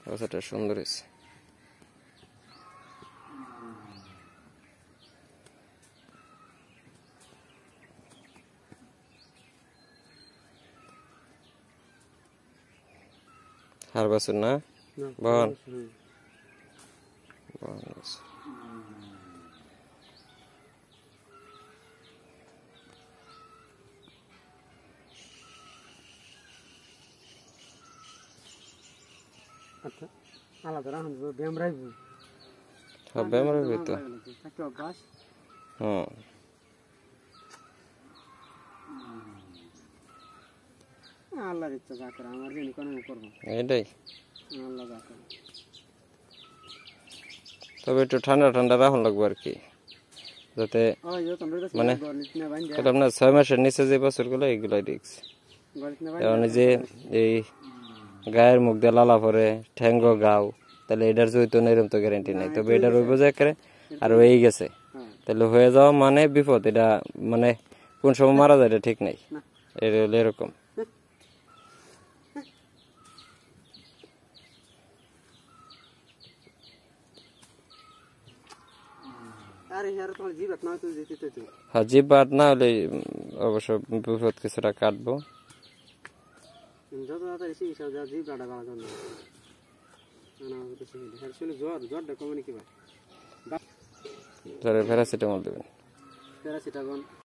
বাচ্চাটা সুন্দর হয়েছে। হার বাছুর না বহন আচ্ছা আলাদা রাখুন ব্যায়াম রাখবো সব ব্যায়াম রাখবি তো একটা অভ্যাস আল্লাহর ইচ্ছা যা করে আমার জন্য কোনো করবো এটাই আল্লাহ যা করে। তবে একটু ঠান্ডা ঠান্ডা রাখুন লাগবো আর কি, যাতে মানে না 6 মাসের নিচে যে বছরগুলো এগুলাই রিক্স। মানে যে এই গায়ের মুখ দিয়ে লালা পরে ঠ্যাঙ্গ গাও, তাহলে এটার জৈতন এরকম তো গ্যারান্টি নাই। তবে এটা রইব যে করে আর হয়ে গেছে, তাহলে হয়ে যাওয়া মানে বিপদ। এটা মানে কোন সময় মারা যায় এটা ঠিক নাই। এটা হলো এরকম। হ্যাঁ, জিভ বাদ না হলে অবশ্য বিপদ কিছুটা কাটবো। প্যারাসিটামল দেবেন।